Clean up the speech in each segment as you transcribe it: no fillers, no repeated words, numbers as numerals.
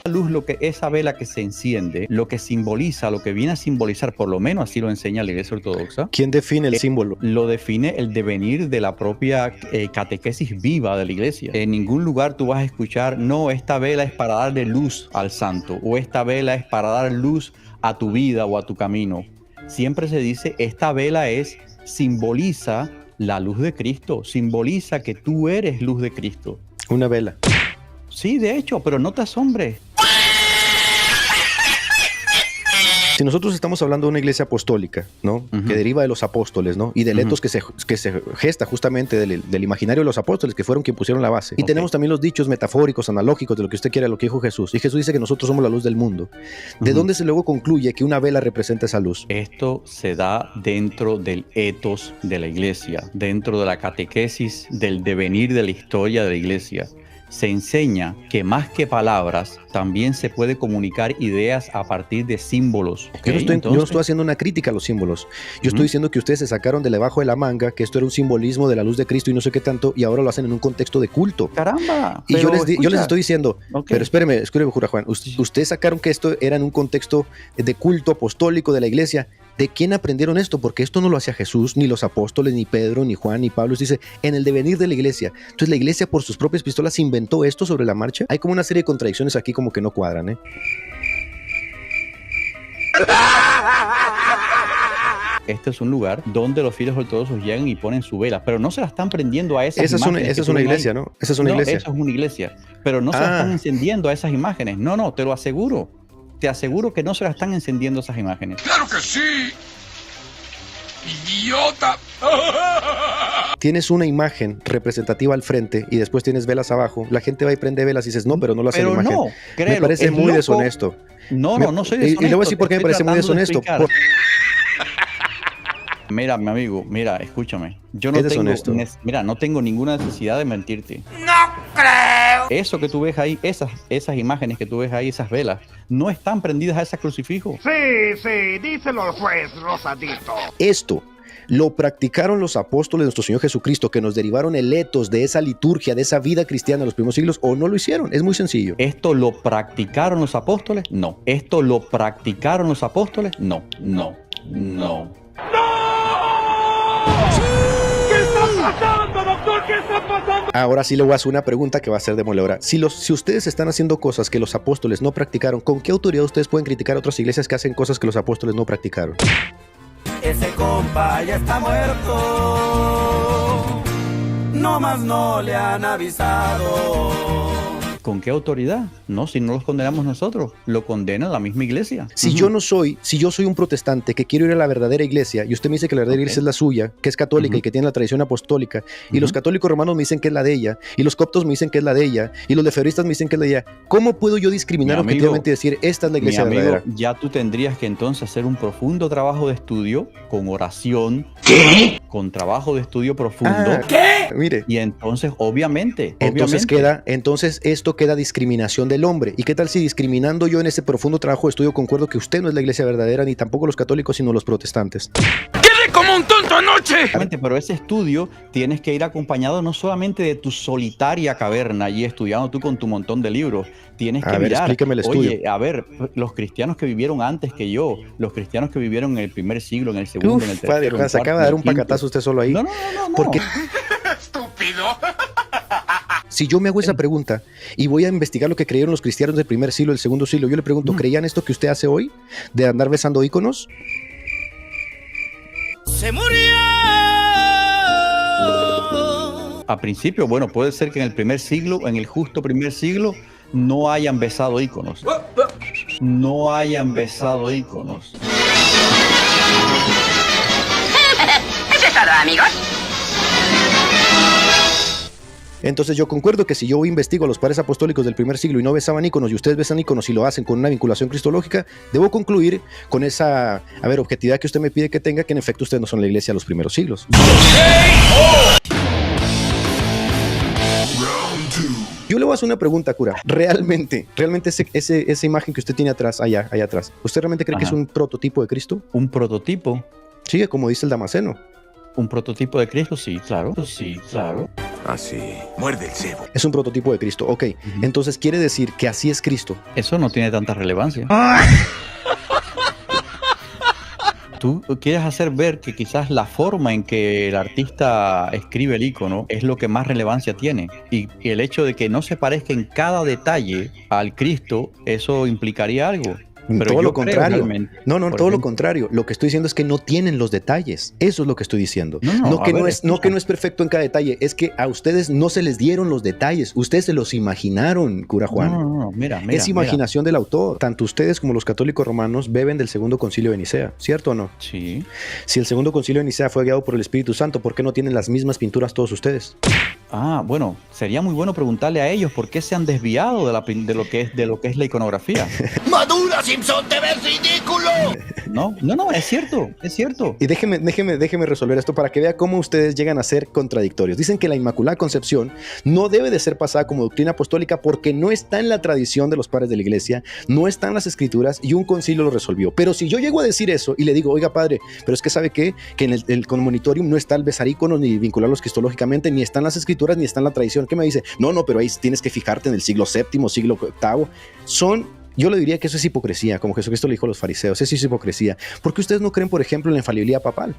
La luz, esa vela que se enciende, lo que simboliza, lo que viene a simbolizar, por lo menos así lo enseña la Iglesia Ortodoxa. ¿Quién define el símbolo? Lo define el devenir de la propia catequesis viva de la Iglesia. En ningún lugar tú vas a escuchar, no, esta vela es para darle luz al santo, o esta vela es para dar luz a tu vida o a tu camino. Siempre se dice, esta vela simboliza la luz de Cristo, simboliza que tú eres luz de Cristo. Una vela. Sí, de hecho, pero no te asombres. Si nosotros estamos hablando de una iglesia apostólica, ¿no? Que deriva de los apóstoles, ¿no? Y del etos que se gesta justamente del imaginario de los apóstoles, que fueron quienes pusieron la base. Y tenemos también los dichos metafóricos, analógicos, de lo que usted quiera, lo que dijo Jesús. Y Jesús dice que nosotros somos la luz del mundo. ¿De dónde se luego concluye que una vela representa esa luz? Esto se da dentro del etos de la iglesia, dentro de la catequesis del devenir de la historia de la iglesia. Se enseña que más que palabras, también se puede comunicar ideas a partir de símbolos. ¿Okay? Yo no estoy haciendo una crítica a los símbolos. Yo estoy diciendo que ustedes se sacaron de debajo de la manga que esto era un simbolismo de la luz de Cristo y no sé qué tanto, y ahora lo hacen en un contexto de culto. ¡Caramba! Y yo les estoy diciendo, pero espéreme, Jura Juan, ustedes sacaron que esto era en un contexto de culto apostólico de la iglesia. ¿De quién aprendieron esto? Porque esto no lo hacía Jesús, ni los apóstoles, ni Pedro, ni Juan, ni Pablo. Dice, en el devenir de la iglesia. Entonces la iglesia por sus propias pistolas inventó esto sobre la marcha. Hay como una serie de contradicciones aquí como que no cuadran, ¿eh? Este es un lugar donde los fieles ortodoxos llegan y ponen su vela, pero no se la están prendiendo a esas imágenes. Esa es una iglesia, ¿no? Esa es una iglesia. Eso es una iglesia, pero no se la están encendiendo a esas imágenes. No, te lo aseguro. Te aseguro que no se la están encendiendo esas imágenes. ¡Claro que sí! ¡Idiota! Tienes una imagen representativa al frente y después tienes velas abajo. La gente va y prende velas y dices, no, pero no lo hace la imagen. No, créelo, me parece muy deshonesto. No soy deshonesto. Y le voy a decir por qué me parece muy deshonesto. Mira, mi amigo, escúchame. Yo no tengo ninguna necesidad de mentirte. ¡No creo! Eso que tú ves ahí, esas imágenes que tú ves ahí, esas velas, no están prendidas a ese crucifijo. Sí, díselo al juez, Rosadito. Esto lo practicaron los apóstoles de nuestro Señor Jesucristo, que nos derivaron el etos de esa liturgia, de esa vida cristiana en los primeros siglos, o no lo hicieron. Es muy sencillo. ¿Esto lo practicaron los apóstoles? No. ¿Esto lo practicaron los apóstoles? No. ¿Qué está pasando, doctor? ¿Qué está pasando? Ahora sí le voy a hacer una pregunta que va a ser demoledora. Si ustedes están haciendo cosas que los apóstoles no practicaron, ¿con qué autoridad ustedes pueden criticar a otras iglesias que hacen cosas que los apóstoles no practicaron? Ese compa ya está muerto, no más no le han avisado. ¿Con qué autoridad? No, si no los condenamos nosotros, lo condena la misma iglesia. Si yo soy un protestante que quiero ir a la verdadera iglesia y usted me dice que la verdadera iglesia es la suya, que es católica y que tiene la tradición apostólica, y los católicos romanos me dicen que es la de ella, y los coptos me dicen que es la de ella, y los lefebristas me dicen que es la de ella, ¿cómo puedo yo discriminar objetivamente y decir esta es la iglesia verdadera? Ya tú tendrías que entonces hacer un profundo trabajo de estudio, con oración, con trabajo de estudio profundo. ¿Qué? Mire. Y entonces, obviamente. Entonces esto queda discriminación del hombre. ¿Y qué tal si discriminando yo en ese profundo trabajo de estudio concuerdo que usted no es la iglesia verdadera, ni tampoco los católicos, sino los protestantes? ¡Quedé como un tonto anoche! Pero ese estudio tienes que ir acompañado no solamente de tu solitaria caverna y estudiando tú con tu montón de libros. Tienes que mirar. Explíqueme el estudio. Oye, a ver, los cristianos que vivieron antes que yo, los cristianos que vivieron en el primer siglo, en el segundo, en el tercero. Padre, se acaba de dar un pacatazo usted solo ahí. No. Porque ¡Estúpido! si yo me hago esa pregunta y voy a investigar lo que creyeron los cristianos del primer siglo, del segundo siglo, yo le pregunto, ¿creían esto que usted hace hoy? ¿De andar besando íconos? ¡Se murió! A principio, bueno, puede ser que en el primer siglo, en el justo primer siglo, no hayan besado íconos. No hayan besado íconos. Eso es todo, amigos. Entonces yo concuerdo que si yo investigo a los padres apostólicos del primer siglo y no besaban íconos y ustedes besan íconos y lo hacen con una vinculación cristológica, debo concluir con esa, objetividad que usted me pide que tenga, que en efecto ustedes no son la iglesia de los primeros siglos. Yo le voy a hacer una pregunta, cura. Realmente esa imagen que usted tiene atrás, allá atrás, ¿usted realmente cree que es un prototipo de Cristo? ¿Un prototipo? Sí, como dice el Damasceno. ¿Un prototipo de Cristo? Sí, claro. Sí, claro. Así, muerde el cebo. Es un prototipo de Cristo. Ok, entonces quiere decir que así es Cristo. Eso no tiene tanta relevancia. Tú quieres hacer ver que quizás la forma en que el artista escribe el icono es lo que más relevancia tiene. Y el hecho de que no se parezca en cada detalle al Cristo, eso implicaría algo. Pero todo yo lo contrario. creo No, por todo lo ejemplo, contrario. Lo que estoy diciendo es que no tienen los detalles. Eso es lo que estoy diciendo. No que no es perfecto en cada detalle. Es que a ustedes no se les dieron los detalles. Ustedes se los imaginaron, cura Juan. No, mira. Es imaginación del autor. Tanto ustedes como los católicos romanos beben del segundo concilio de Nicea, ¿cierto o no? Sí. Si el segundo concilio de Nicea fue guiado por el Espíritu Santo, ¿por qué no tienen las mismas pinturas todos ustedes? Bueno, sería muy bueno preguntarle a ellos por qué se han desviado de lo que es la iconografía. ¡Madura, Simpson! ¡Te ves ridículo! No, es cierto. Y déjeme resolver esto para que vea cómo ustedes llegan a ser contradictorios. Dicen que la Inmaculada Concepción no debe de ser pasada como doctrina apostólica porque no está en la tradición de los padres de la iglesia, no está en las escrituras y un concilio lo resolvió. Pero si yo llego a decir eso y le digo, oiga padre, pero es que ¿sabe qué? Que en el comunitorium no está el besar íconos ni vincularlos cristológicamente, ni están las escrituras ni está en la tradición. ¿Qué me dice? No, pero ahí tienes que fijarte en el siglo VII, siglo VIII. Yo le diría que eso es hipocresía, como Jesucristo le dijo a los fariseos, eso es hipocresía. ¿Por qué ustedes no creen, por ejemplo, en la infalibilidad papal?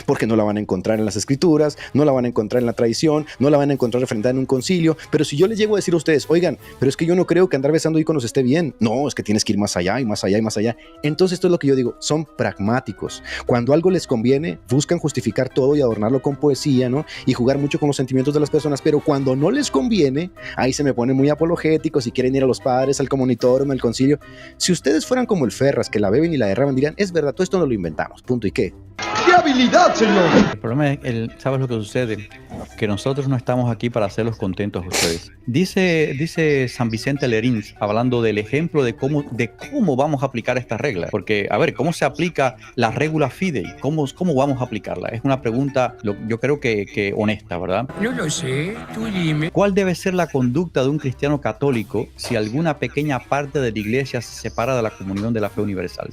Porque no la van a encontrar en las escrituras, no la van a encontrar en la tradición, no la van a encontrar refrendada en un concilio. Pero si yo les llego a decir a ustedes, oigan, pero es que yo no creo que andar besando íconos esté bien. No, es que tienes que ir más allá y más allá y más allá. Entonces esto es lo que yo digo, son pragmáticos. Cuando algo les conviene, buscan justificar todo y adornarlo con poesía, ¿no? Y jugar mucho con los sentimientos de las personas. Pero cuando no les conviene, ahí se me ponen muy apologéticos y quieren ir a los padres, al comunitorium, al concilio. Si ustedes fueran como el Ferras, que la beben y la derraman, dirían, es verdad, todo esto no lo inventamos, punto. ¿Y qué? ¡Qué habilidad, señor! El problema es, ¿sabes lo que sucede? Que nosotros no estamos aquí para hacerlos contentos a ustedes. Dice San Vicente Lerins, hablando del ejemplo de cómo vamos a aplicar esta regla. Porque, a ver, ¿cómo se aplica la regula fidei? ¿Cómo vamos a aplicarla? Es una pregunta, yo creo que honesta, ¿verdad? No lo sé, tú dime. ¿Cuál debe ser la conducta de un cristiano católico si alguna pequeña parte de la iglesia se separa de la comunión de la fe universal?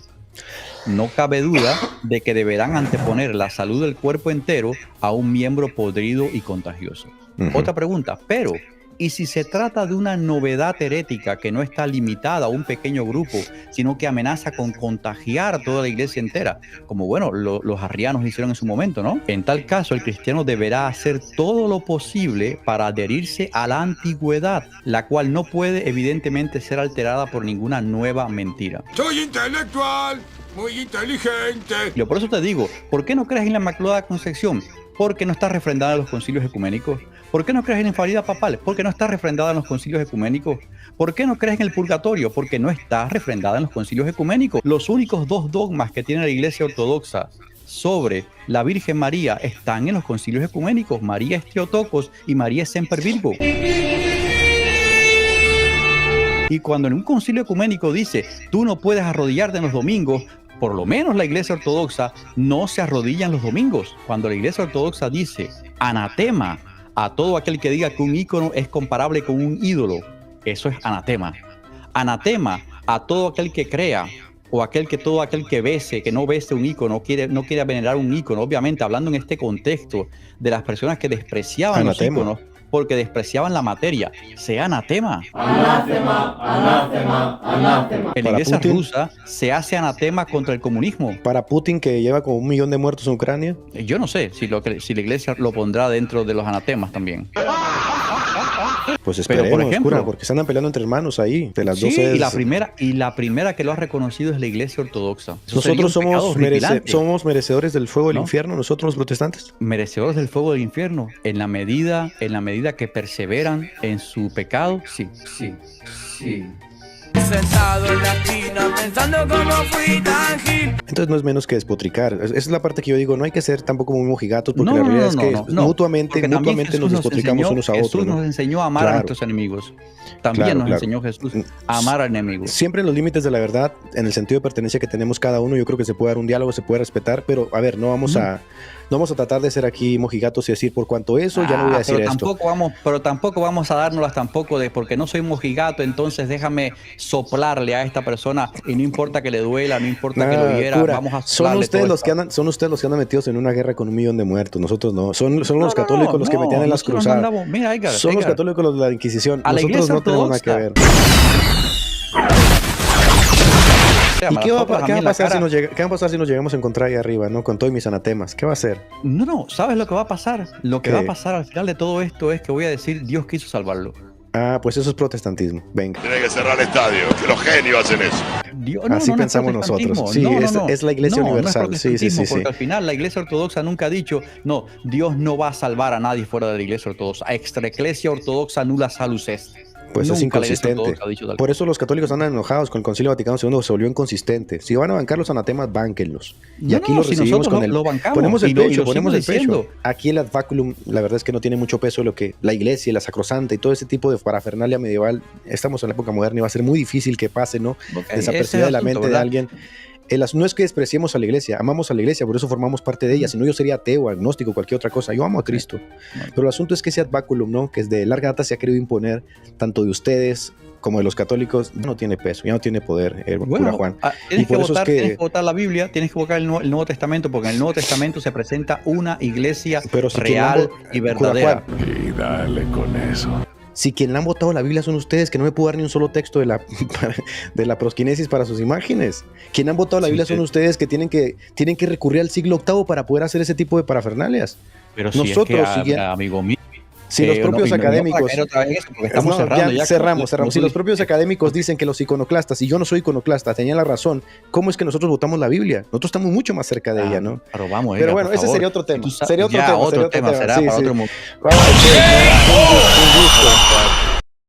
No cabe duda de que deberán anteponer la salud del cuerpo entero a un miembro podrido y contagioso. Otra pregunta, pero ¿y si se trata de una novedad herética que no está limitada a un pequeño grupo, sino que amenaza con contagiar a toda la iglesia entera? Como bueno, los arrianos hicieron en su momento, ¿no? En tal caso, el cristiano deberá hacer todo lo posible para adherirse a la antigüedad, la cual no puede evidentemente ser alterada por ninguna nueva mentira. Soy intelectual, muy inteligente. Yo por eso te digo, ¿por qué no crees en la Inmaculada Concepción? Porque no está refrendada en los concilios ecuménicos. ¿Por qué no crees en la infalibilidad papal? Porque no está refrendada en los concilios ecuménicos. ¿Por qué no crees en el purgatorio? Porque no está refrendada en los concilios ecuménicos. Los únicos dos dogmas que tiene la Iglesia Ortodoxa sobre la Virgen María están en los concilios ecuménicos. María es Theotokos y María es Semper Virgo. Y cuando en un concilio ecuménico dice, tú no puedes arrodillarte en los domingos, por lo menos la Iglesia Ortodoxa no se arrodilla en los domingos. Cuando la Iglesia Ortodoxa dice anatema a todo aquel que diga que un ícono es comparable con un ídolo, eso es anatema. Anatema a todo aquel que crea o todo aquel que bese, que no bese un ícono, no quiere venerar un ícono. Obviamente, hablando en este contexto de las personas que despreciaban Anatema. los íconos porque despreciaban la materia, sea anatema. Anátema, anátema, anátema. En la Para iglesia Putin. rusa se hace anatema contra el comunismo. Para Putin, que lleva como 1 millón de muertos en Ucrania. Yo no sé si la iglesia lo pondrá dentro de los anatemas también. Pues Pero, esperemos, por ejemplo, cura, porque se andan peleando entre hermanos ahí, de las dos Sí, sedes. y la primera que lo ha reconocido es la iglesia ortodoxa. Eso sería Nosotros un pecado somos horripilante. merecedores del fuego del ¿No? infierno, nosotros los protestantes. Merecedores del fuego del infierno. En la medida que perseveran en su pecado, sí. Sentado en la esquina pensando cómo fui tan gil. Entonces no es menos que despotricar. Esa es la parte que yo digo, no hay que ser tampoco muy mojigatos, porque No, la no, realidad no, es que no, no. mutuamente Porque también nos Jesús despotricamos unos a otros. Jesús ¿no? nos enseñó a amar Claro. a nuestros enemigos. También Claro, nos claro. enseñó Jesús a amar al enemigo. Siempre en los límites de la verdad, en el sentido de pertenencia que tenemos cada uno, yo creo que se puede dar un diálogo, se puede respetar, pero a ver, no vamos a tratar de ser aquí mojigatos y decir por cuanto eso, ya no voy a decir pero esto. tampoco vamos a dárnoslas tampoco de porque no soy mojigato, entonces déjame soplarle a esta persona y no importa que le duela, no importa que lo hiera, vamos a son ustedes los que andan metidos en una guerra con 1 millón de muertos, nosotros no. Son los católicos los que metían en las cruzadas. Mira, Edgar, los católicos los de la Inquisición. A nosotros no tenemos nada que ver. ¿Y qué va a pasar si nos llegamos a encontrar ahí arriba, ¿no? Con todos mis anatemas? ¿Qué va a hacer? No, ¿sabes lo que va a pasar? Lo que va a pasar al final de todo esto es que voy a decir, Dios quiso salvarlo. Ah, pues eso es protestantismo. Venga. Tiene que cerrar el estadio, que los genios hacen eso. Así pensamos nosotros. Sí, es la iglesia universal. No es porque al final la iglesia ortodoxa nunca ha dicho, no, Dios no va a salvar a nadie fuera de la iglesia ortodoxa. Extra ecclesia ortodoxa nulla salus est. Pues es inconsistente. Por eso los católicos andan enojados con el Concilio Vaticano II, se volvió inconsistente. Si van a bancar los anatemas, bánquenlos. Y aquí los recibimos con el... Ponemos el pecho. Aquí el ad baculum, la verdad es que no tiene mucho peso lo que la iglesia, la sacrosanta y todo ese tipo de parafernalia medieval. Estamos en la época moderna y va a ser muy difícil que pase, ¿no? Desapercibida de la mente de alguien. No es que despreciemos a la iglesia, amamos a la iglesia, por eso formamos parte de ella, si no yo sería ateo, agnóstico, cualquier otra cosa. Yo amo a Cristo, pero el asunto es que ese ad baculum, ¿no? Que desde larga data se ha querido imponer, tanto de ustedes como de los católicos, ya no tiene peso, ya no tiene poder, cura Juan. Tienes que votar la Biblia, tienes que votar el Nuevo Testamento, porque en el Nuevo Testamento se presenta una iglesia real y verdadera. Y dale con eso. Si quien han votado la Biblia son ustedes, que no me puedo dar ni un solo texto de la prosquinesis para sus imágenes. Quien han votado la Biblia son ustedes, que tienen que recurrir al siglo VIII para poder hacer ese tipo de parafernalias. Pero nosotros, amigo mío, si los propios académicos... Cerramos. Si los propios académicos dicen que los iconoclastas, y yo no soy iconoclasta, tenían la razón, ¿cómo es que nosotros votamos la Biblia? Nosotros estamos mucho más cerca de ella, ¿no? Pero bueno, ese sería otro tema. Será otro tema. Será para otro momento. Un gusto.